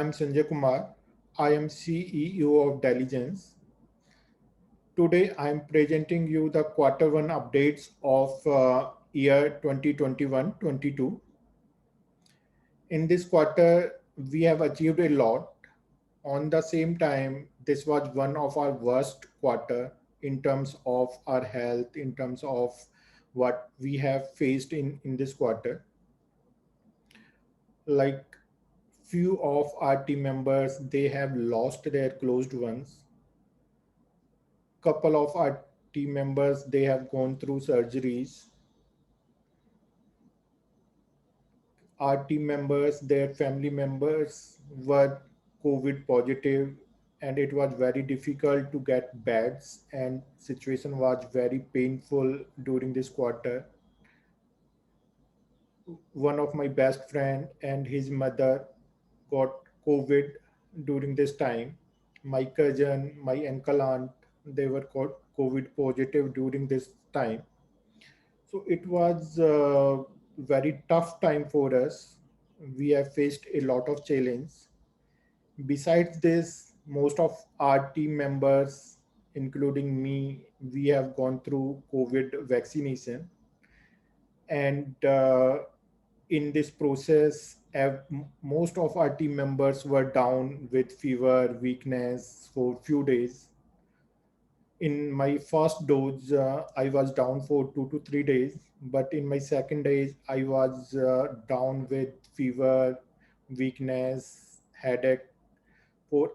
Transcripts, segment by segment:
I'm Sanjay Kumar. I am CEO of Deligence. Today I'm presenting you the quarter one updates of year 2021-22. In this quarter, we have achieved a lot. On the same time, this was one of our worst quarter in terms of our health, in terms of what we have faced in this quarter. Like few of our team members, they have lost their closed ones. Couple of our team members, they have gone through surgeries. Our team members, their family members were COVID positive, and it was very difficult to get beds, and situation was very painful during this quarter. One of my best friend and his mother got COVID during this time. My cousin, my uncle, aunt, they were COVID positive during this time. So it was a very tough time for us. We have faced a lot of challenge. Besides this, most of our team members, including me, we have gone through COVID vaccination. And in this process, most of our team members were down with fever, weakness for few days. In my first dose, I was down for 2 to 3 days, but in my second days, I was down with fever, weakness, headache for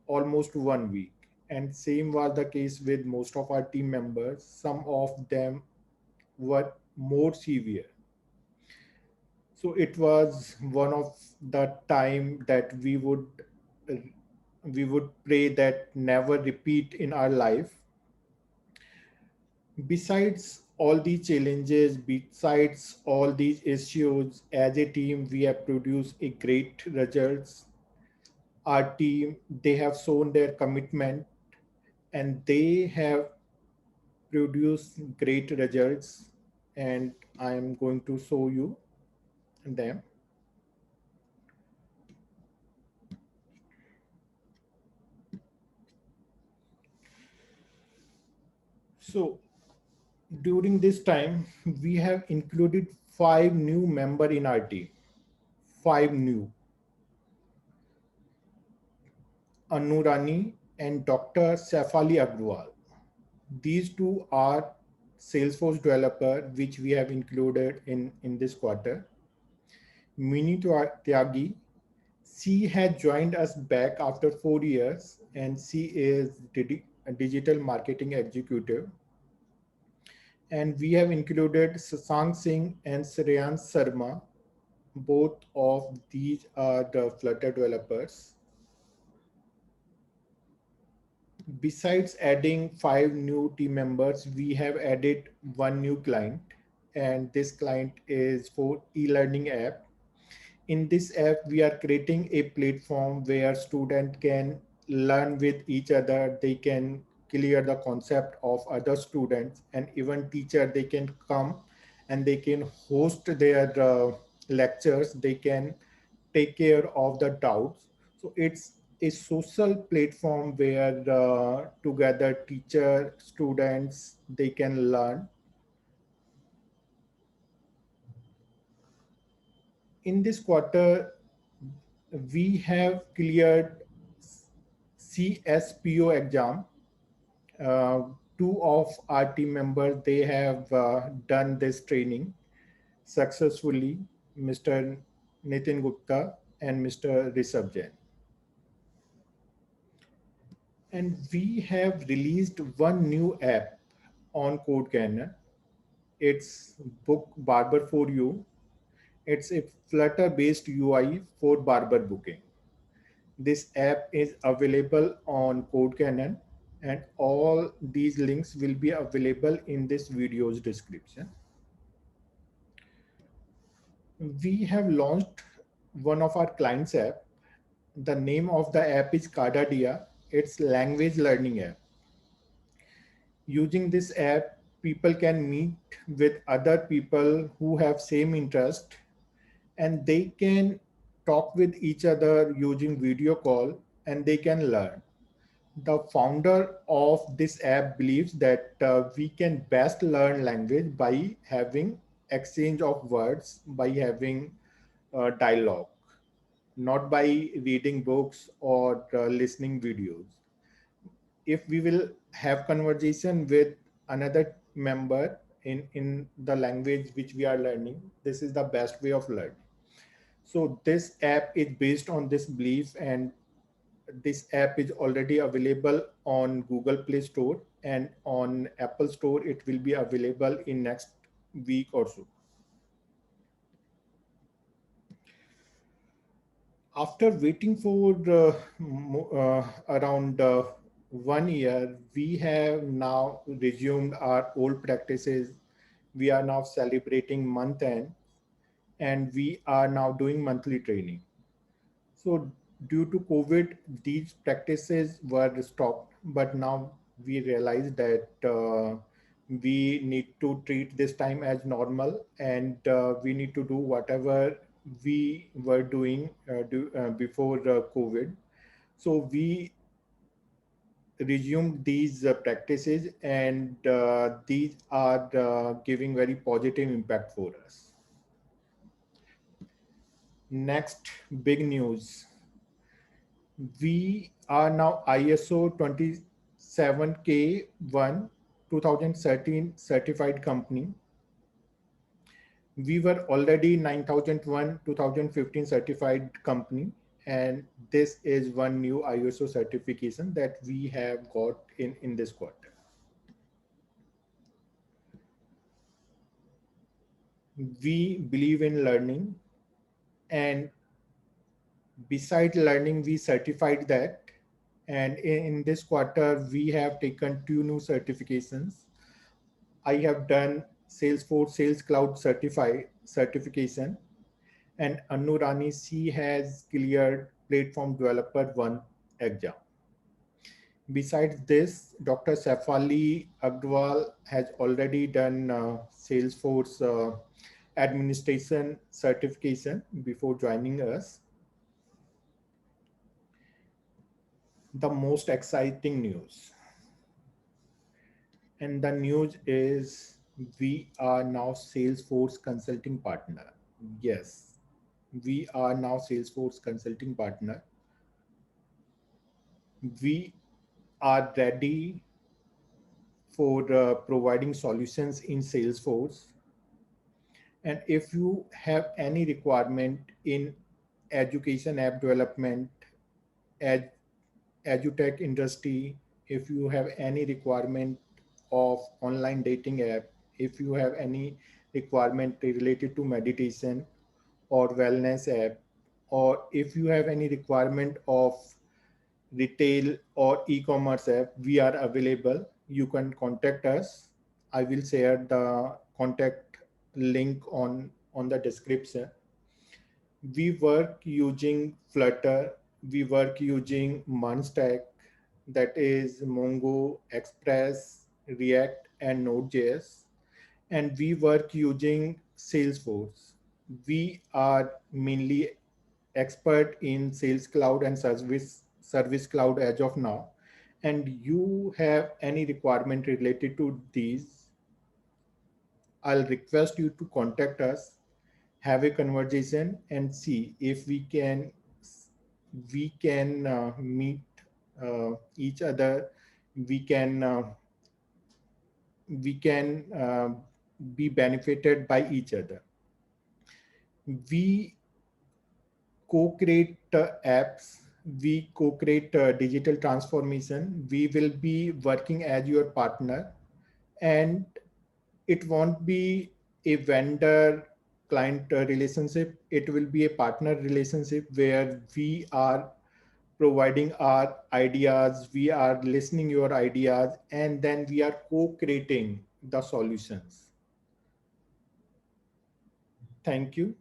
almost 1 week. And same was the case with most of our team members. Some of them were more severe. So it was one of the time that we would pray that never repeat in our life. Besides all these challenges, besides all these issues, as a team, we have produced a great results. Our team, they have shown their commitment and they have produced great results. And I am going to show you them. So during this time, we have included 5 new members in our team. 5 new. Annu, Rani, and Dr. Sefali Agrawal. These two are Salesforce developer, which we have included in this quarter. Mini Tyagi, she has joined us back after 4 years, and she is a digital marketing executive. And we have included Sasank Singh and Shreyan Sharma. Both of these are the Flutter developers. Besides adding 5 new team members, we have added 1 new client, and this client is for e-learning app. In this app, we are creating a platform where students can learn with each other. They can clear the concept of other students, and even teacher, they can come and they can host their lectures. They can take care of the doubts. So it's a social platform where together teacher, students, they can learn. In this quarter, we have cleared CSPO exam. Two of our team members, they have done this training successfully, Mr. Nitin Gupta and Mr. Rishabh Jain. And we have released 1 new app on CodeCanyon. It's Book Barber for You. It's a Flutter-based UI for barber booking. This app is available on CodeCanyon, and all these links will be available in this video's description. We have launched one of our clients app. The name of the app is CadaDia. It's language learning app. Using this app, people can meet with other people who have same interest, and they can talk with each other using video call, and they can learn. The founder of this app believes that we can best learn language by having exchange of words, by having dialogue, not by reading books or listening videos. If we will have conversation with another member in the language which we are learning, this is the best way of learning. So this app is based on this belief, and this app is already available on Google Play Store, and on Apple Store it will be available in next week or so. After waiting for around 1 year, we have now resumed our old practices. We are now celebrating month end, and we are now doing monthly training. So due to COVID, these practices were stopped, but now we realize that we need to treat this time as normal, and we need to do whatever we were doing before COVID. So we resumed these practices, and these are giving very positive impact for us. Next big news, we are now ISO 27K1 2013 certified company. We were already 9001 2015 certified company, and this is one new ISO certification that we have got in this quarter. We believe in learning, and beside learning, we certified that. And in this quarter, we have taken two new certifications. I have done Salesforce Sales Cloud certification, and Annu Rani, she has cleared Platform Developer 1 exam. Besides this, Dr. Safali Agrawal has already done Salesforce administration certification before joining us. The most exciting news, and the news is we are now Salesforce consulting partner. Yes, we are now Salesforce consulting partner. We are ready for providing solutions in Salesforce. And if you have any requirement in education app development, ed, edutech industry, if you have any requirement of online dating app, if you have any requirement related to meditation or wellness app, or if you have any requirement of retail or e-commerce app, we are available. You can contact us. I will share the contact link on the description. We work using Flutter. We work using Munstack, that is Mongo, Express, React, and Node.js. And we work using Salesforce. We are mainly expert in Sales Cloud and Service Cloud as of now. And you have any requirement related to these, I'll request you to contact us, have a conversation, and see if we can meet each other. We can be benefited by each other. We co-create apps, we co-create digital transformation. We will be working as your partner, and it won't be a vendor client relationship. It will be a partner relationship where we are providing our ideas, we are listening your ideas, and then we are co-creating the solutions. Thank you.